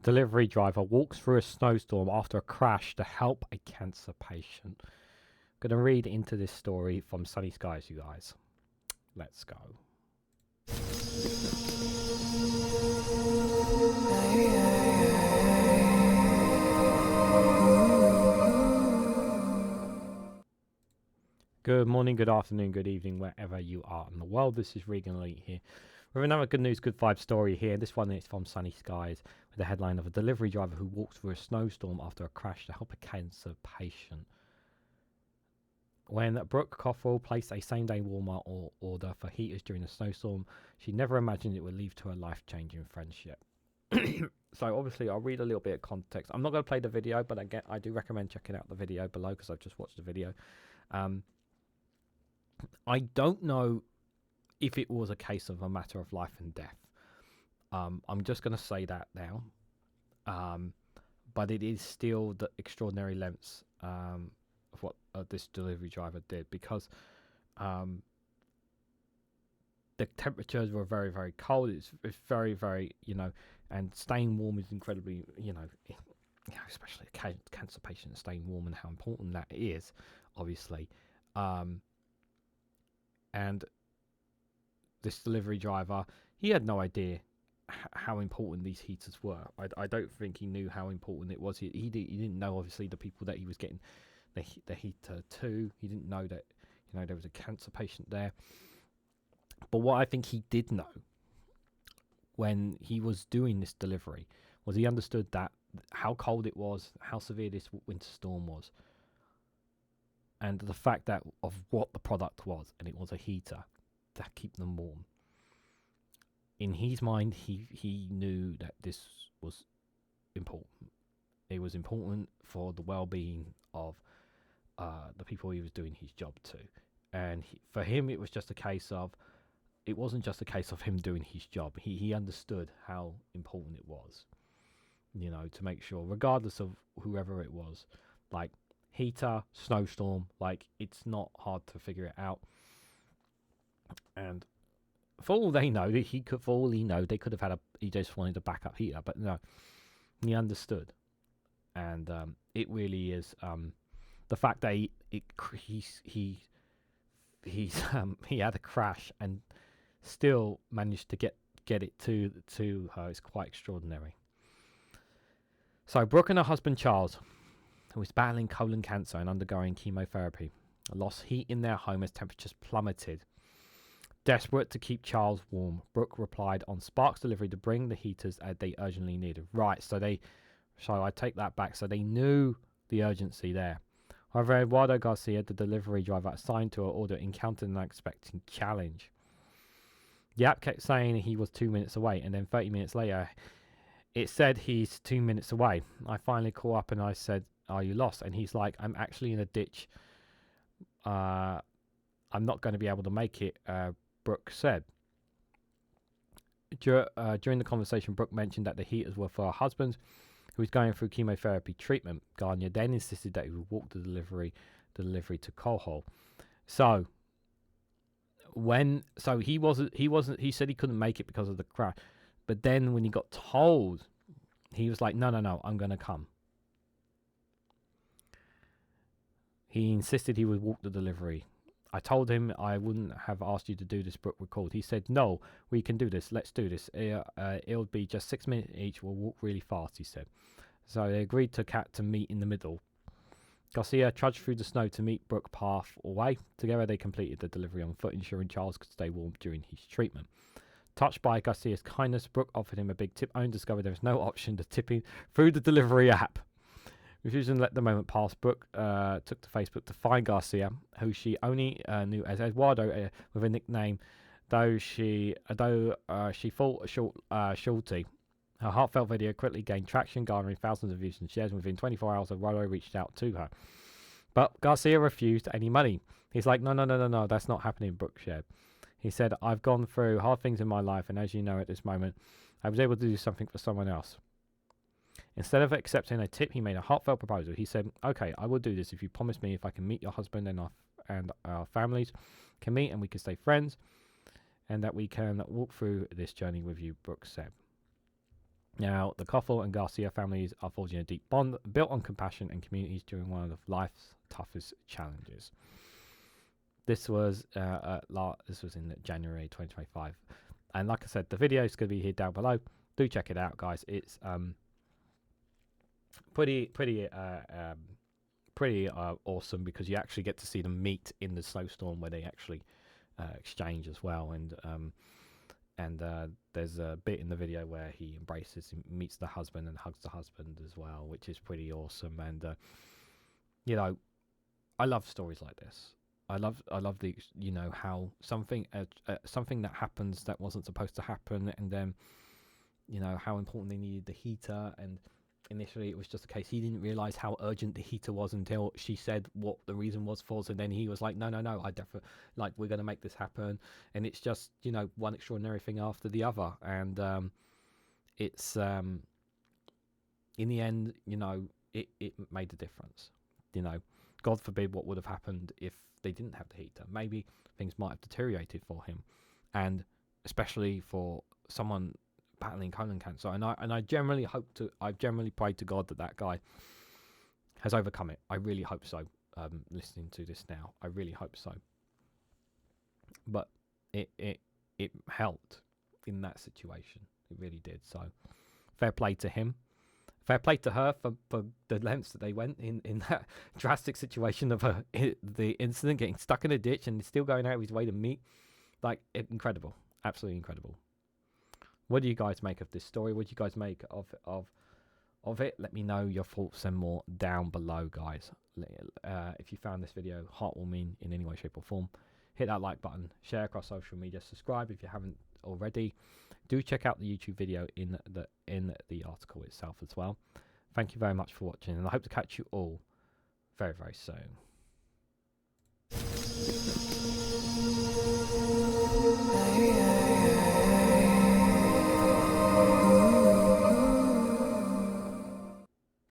Delivery driver walks through a snowstorm after a crash to help a cancer patient. I'm going to read into this story from Sunny Skies, you guys. Let's go. Good morning, good afternoon, good evening, wherever you are in the world. This is Regan Elite here with another good news, good vibe story here. This one is from Sunny Skies with the headline of a delivery driver who walks through a snowstorm after a crash to help a cancer patient. When Brooke Kochel placed a same-day Walmart order for heaters during a snowstorm, she never imagined it would lead to a life-changing friendship. So obviously I'll read a little bit of context. I'm not going to play the video, but again, I do recommend checking out the video below because I've just watched the video. I don't know if it was a case of a matter of life and death. I'm just going to say that now. But it is still the extraordinary lengths of what this delivery driver did, because the temperatures were very, very cold. It's very, very, and staying warm is incredibly, especially a cancer patient, staying warm and how important that is, obviously. And this delivery driver, he had no idea how important these heaters were. I don't think he knew how important it was. He didn't know, obviously, the people that he was getting the heater to. He didn't know that, there was a cancer patient there. But what I think he did know when he was doing this delivery was he understood that how cold it was, how severe this winter storm was, and the fact that of what the product was, and it was a heater to keep them warm. In his mind, he knew that this was important. It was important for the well-being of the people he was doing his job to. And for him, it was just a case of, it wasn't just a case of him doing his job. He understood how important it was, to make sure, regardless of whoever it was, like heater, snowstorm, like it's not hard to figure it out. And for all they know, they could have had he just wanted a backup heater, but no, he understood. And it really is the fact that he had a crash and still managed to get it to her is quite extraordinary. So Brooke and her husband Charles, who is battling colon cancer and undergoing chemotherapy, lost heat in their home as temperatures plummeted. Desperate to keep Charles warm, Brooke replied on Sparks delivery to bring the heaters they urgently needed. Right, so I take that back. So they knew the urgency there. However, Eduardo Garcia, the delivery driver assigned to her order, encountered an unexpected challenge. The app kept saying he was 2 minutes away, and then 30 minutes later, it said he's 2 minutes away. I finally called up and I said, "Are you lost?" And he's like, "I'm actually in a ditch. I'm not going to be able to make it," Brooke said. During the conversation, Brooke mentioned that the heaters were for her husband, who was going through chemotherapy treatment. Garcia then insisted that he would walk the delivery to Kochel. So he said he couldn't make it because of the crash. But then when he got told, he was like, no, I'm going to come. He insisted he would walk the delivery. I told him I wouldn't have asked you to do this, Brooke recalled. He said, "No, we can do this. Let's do this. It'll be just 6 minutes each. We'll walk really fast," he said. So they agreed to meet in the middle. Garcia trudged through the snow to meet Brooke halfway. Together they completed the delivery on foot, ensuring Charles could stay warm during his treatment. Touched by Garcia's kindness, Brooke offered him a big tip, only discovered there was no option to tip him through the delivery app. Refusing to let the moment pass, Brooke took to Facebook to find Garcia, who she only knew as Eduardo with a nickname, though she thought Shorty. Her heartfelt video quickly gained traction, garnering thousands of views and shares. Within 24 hours, Eduardo reached out to her. But Garcia refused any money. He's like, no, that's not happening, Brooke shared. He said, "I've gone through hard things in my life, and as you know at this moment, I was able to do something for someone else." Instead of accepting a tip, he made a heartfelt proposal. He said, "Okay, I will do this if you promise me if I can meet your husband and our families can meet and we can stay friends and that we can walk through this journey with you," Brooke said. Now, the Kochel and Garcia families are forging a deep bond built on compassion and communities during one of life's toughest challenges. This was in January 2025, and like I said, the video is going to be here down below. Do check it out, guys. It's pretty awesome, because you actually get to see them meet in the snowstorm, where they actually exchange as well, and there's a bit in the video where he meets the husband and hugs the husband as well, which is pretty awesome. And you know, I love stories like this. I love the, you know, how something that happens that wasn't supposed to happen, and then, you know, how important they needed the heater. And initially it was just a case, he didn't realize how urgent the heater was until she said what the reason was for it, and then he was like, no, I definitely, like, we're going to make this happen. And it's just, you know, one extraordinary thing after the other. And it's in the end, you know, it made a difference. You know, God forbid what would have happened if they didn't have the heater. Maybe things might have deteriorated for him, and especially for someone battling colon cancer. And I generally I've generally prayed to God that guy has overcome it. I really hope so. Listening to this now, I really hope so. But it helped in that situation. It really did. So fair play to him. Fair play to her for the lengths that they went in that drastic situation of the incident, getting stuck in a ditch and still going out of his way to meet. Like, incredible. Absolutely incredible. What do you guys make of this story? What do you guys make of it? Let me know your thoughts and more down below, guys. If you found this video heartwarming in any way, shape or form, hit that like button, share across social media, subscribe if you haven't already. Do check out the YouTube video in the article itself as well. Thank you very much for watching, and I hope to catch you all very, very soon.